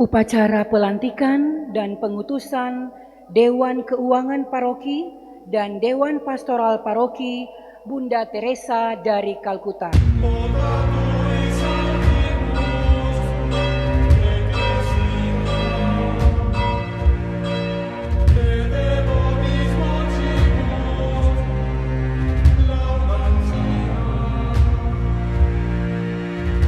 Upacara pelantikan dan pengutusan Dewan Keuangan Paroki dan Dewan Pastoral Paroki Bunda Teresa dari Kalkuta.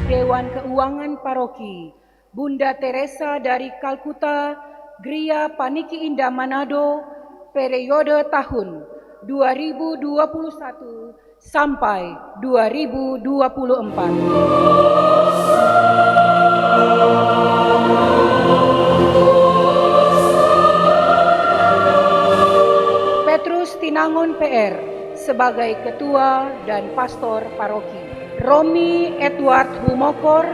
Dewan Keuangan Paroki Bunda Teresa dari Kalkuta, Gria Paniki Indah Manado, periode tahun 2021 sampai 2024. Petrus Tinangon PR sebagai Ketua dan Pastor Paroki. Romi Edward Humokor,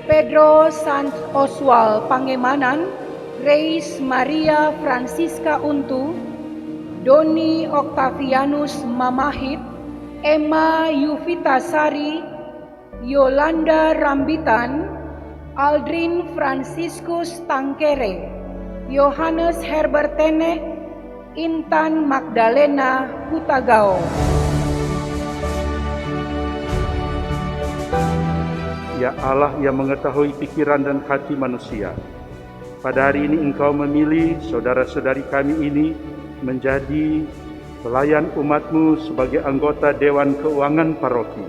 Pedro Sant Oswald Pangemanan, Grace Maria Francisca Untu, Doni Octavianus Mamahit, Emma Yuvita Sari, Yolanda Rambitan, Aldrin Franciscus Tangkere, Yohanes Herbert Teneh, Intan Magdalena Hutagao. Ya Allah yang mengetahui pikiran dan hati manusia, pada hari ini Engkau memilih saudara-saudari kami ini menjadi pelayan umat-Mu sebagai anggota Dewan Keuangan Paroki.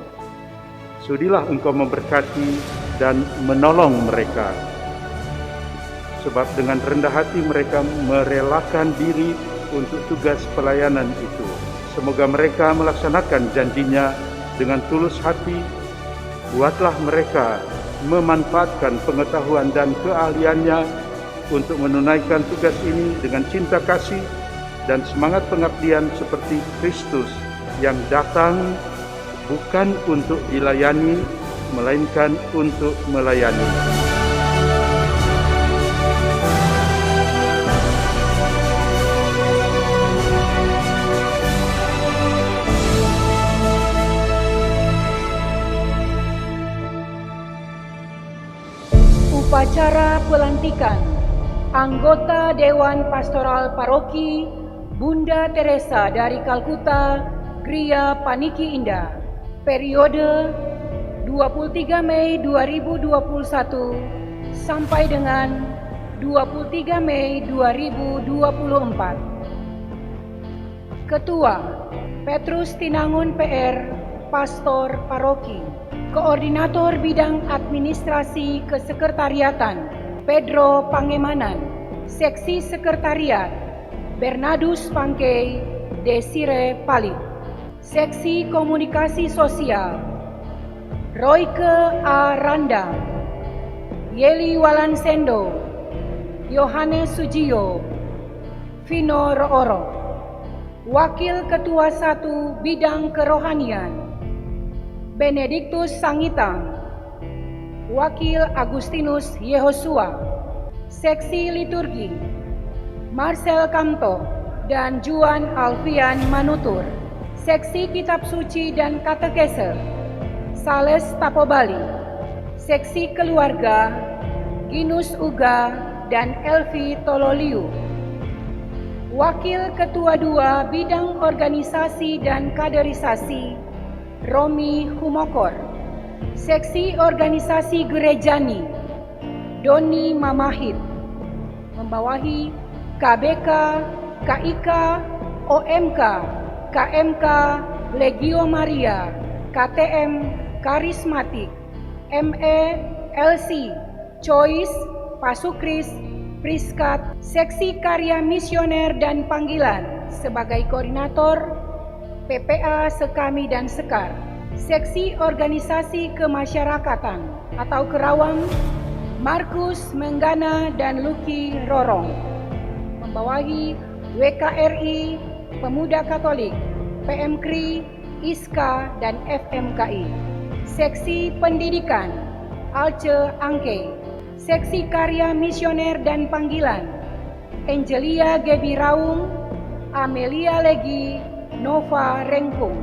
Sudilah Engkau memberkati dan menolong mereka, sebab dengan rendah hati mereka merelakan diri untuk tugas pelayanan itu. Semoga mereka melaksanakan janjinya dengan tulus hati. Buatlah mereka memanfaatkan pengetahuan dan keahliannya untuk menunaikan tugas ini dengan cinta kasih dan semangat pengabdian seperti Kristus yang datang bukan untuk dilayani, melainkan untuk melayani. Upacara pelantikan anggota Dewan Pastoral Paroki Bunda Teresa dari Kalkuta, Gria Paniki Indah, periode 23 Mei 2021 sampai dengan 23 Mei 2024. Ketua Petrus Tinangon PR, Pastor Paroki. Koordinator Bidang Administrasi Kesekretariatan, Pedro Pangemanan. Seksi Sekretariat, Bernardus Pangkei, Desire Palit. Seksi Komunikasi Sosial, Royke A. Randa, Yeli Walansendo, Yohanes Sujiyo, Vino Rooro. Wakil Ketua 1 Bidang Kerohanian, Benediktus Sangitang, Wakil Agustinus Yehosua. Seksi Liturgi, Marcel Kamto dan Juan Alfian Manutur. Seksi Kitab Suci dan Katekese, Sales Tapobali. Seksi Keluarga, Ginus Uga dan Elvi Tololiu. Wakil Ketua 2 Bidang Organisasi dan Kaderisasi, Romi Humokor. Seksi Organisasi Gerejani, Doni Mamahit. Membawahi KBK, KIK, OMK, KMK, Legio Maria, KTM, Karismatik, ME, LC, Choice, Pasukris, Priskat. Seksi Karya Misioner dan Panggilan sebagai koordinator PPA Sekami dan Sekar. Seksi Organisasi Kemasyarakatan atau Kerawang, Markus Menggana dan Luki Rorong. Membawahi WKRI, Pemuda Katolik, PMKRI, ISKA dan FMKI. Seksi Pendidikan, Alce Angke. Seksi Karya Misioner dan Panggilan, Angelia Gebi Raung, Amelia Legi, Nova Rengkung.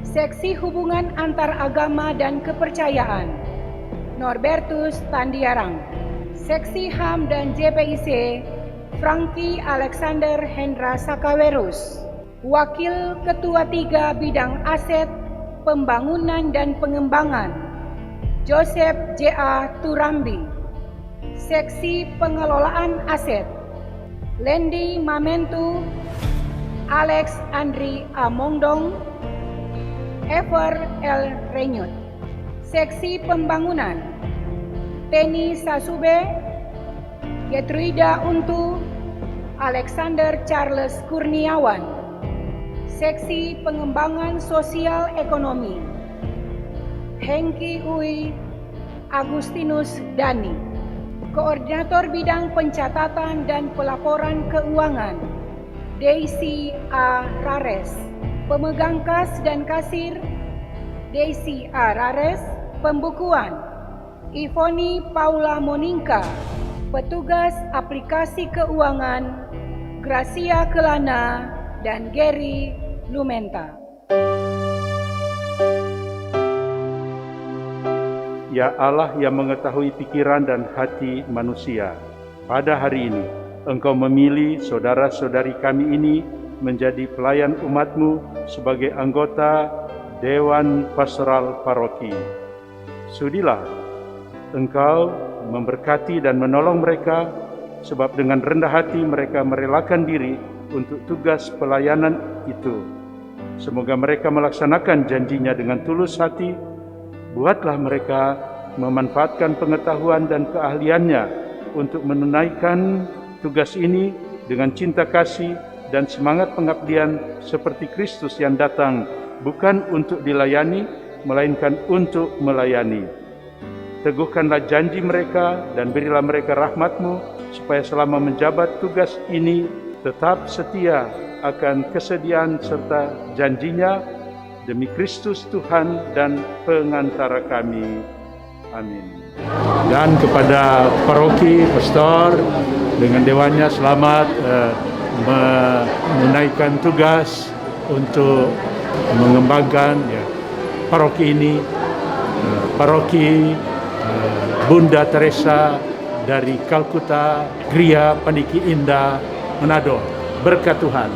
Seksi Hubungan Antar Agama dan Kepercayaan, Norbertus Tandiarang. Seksi HAM dan JPIC, Franky Alexander Hendra Sakawerus. Wakil Ketua 3 Bidang Aset, Pembangunan dan Pengembangan, Joseph J.A. Turambi. Seksi Pengelolaan Aset, Lendi Mamentu, Alex Andri Amongdong, Ever L. Renyut. Seksi Pembangunan, Teni Sasube, Getruida Untu, Alexander Charles Kurniawan. Seksi Pengembangan Sosial Ekonomi, Hengki Uy Agustinus Dani. Koordinator Bidang Pencatatan dan Pelaporan Keuangan, Daisy A. Rares. Pemegang kas dan kasir, Daisy A. Rares. Pembukuan, Ivoni Paula Moninka. Petugas Aplikasi Keuangan, Gracia Kelana dan Gary Lumenta. Ya Allah yang mengetahui pikiran dan hati manusia, pada hari ini Engkau memilih saudara-saudari kami ini menjadi pelayan umat-Mu sebagai anggota Dewan Pastoral Paroki. Sudilah Engkau memberkati dan menolong mereka, sebab dengan rendah hati mereka merelakan diri untuk tugas pelayanan itu. Semoga mereka melaksanakan janjinya dengan tulus hati. Buatlah mereka memanfaatkan pengetahuan dan keahliannya untuk menunaikan tugas ini dengan cinta kasih dan semangat pengabdian seperti Kristus yang datang bukan untuk dilayani, melainkan untuk melayani. Teguhkanlah janji mereka dan berilah mereka rahmat-Mu supaya selama menjabat tugas ini tetap setia akan kesediaan serta janjinya. Demi Kristus Tuhan dan pengantara kami. Amin. Dan kepada paroki, pastor, dengan dewannya selamat menunaikan tugas untuk mengembangkan paroki ini, paroki Bunda Teresa dari Kalkuta, Gria Pandiki Indah, Manado. Berkat Tuhan.